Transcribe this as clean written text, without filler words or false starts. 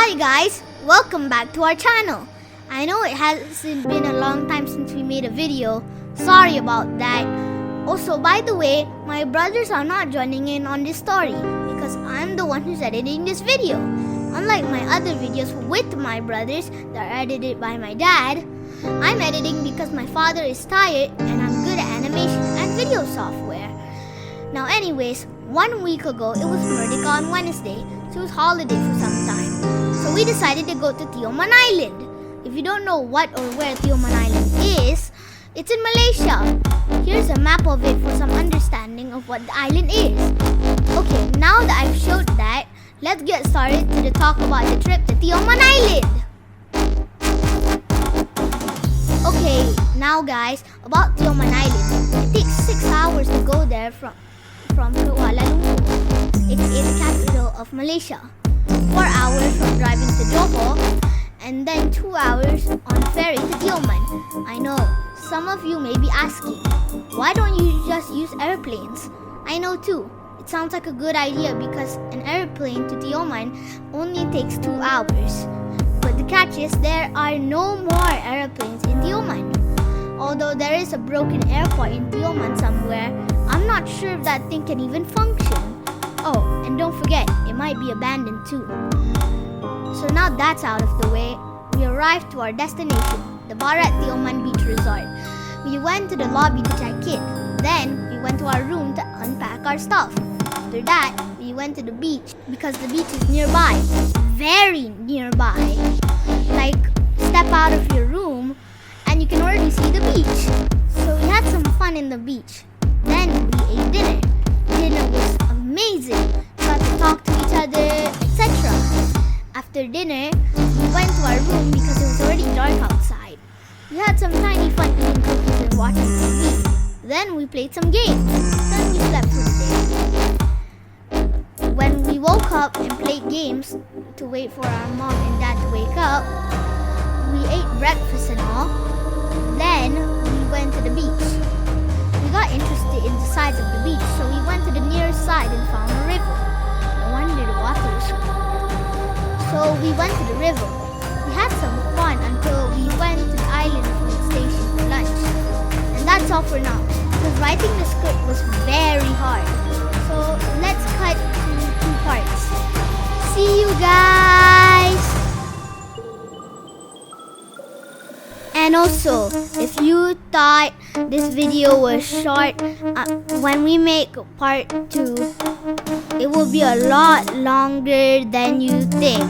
Hi guys, welcome back to our channel. I know it hasn't been a long time since we made a video. Sorry about that. Also, by the way, my brothers are not joining in on this story because I'm the one who's editing this video. Unlike my other videos with my brothers that are edited by my dad, I'm editing because my father is tired and I'm good at animation and video software. Now anyways, 1 week ago it was Merdeka on Wednesday, so it was holiday for some time. So we decided to go to Tioman Island. If you don't know what or where Tioman Island is, it's in Malaysia. Here's a map of it for some understanding of what the island is. Okay, now that I've showed that, let's get started to talk about the trip to Tioman Island. Okay, now guys, about Tioman Island. It takes 6 hours to go there from Kuala Lumpur. It's the capital of Malaysia. 4 hours from driving to Johor, and then 2 hours on ferry to Tioman. I know, some of you may be asking, why don't you just use airplanes? I know too. It sounds like a good idea because an airplane to Tioman only takes 2 hours. But the catch is there are no more airplanes in Tioman. Although there is a broken airport in Tioman somewhere, I'm not sure if that thing can even function. Oh, and don't forget, it might be abandoned too. So now that's out of the way, we arrived to our destination, the Barat Tioman Beach Resort. We went to the lobby to check in. Then, we went to our room to unpack our stuff. After that, we went to the beach because the beach is nearby. Very nearby. Like, step out of your room and you can already see the beach. So we had some fun in the beach. Then we ate dinner. Dinner was amazing. Got to talk to each other, etc. After dinner, we went to our room because it was already dark outside. We had some tiny fun eating cookies and watching TV. Then we played some games. Then we slept for the day. When we woke up and played games to wait for our mom and dad to wake up, we ate breakfast and all. Then we went to the beach. We got interested in the sides of the beach, so we went to the nearest side and found a river. No wonder the water was so cold. So we went to the river. We had some fun until we went to the island food station for lunch. And that's all for now, because writing the script was very hard. So let's cut to 2 parts. See you guys! And also, if you thought this video was short, when we make part 2, it will be a lot longer than you think.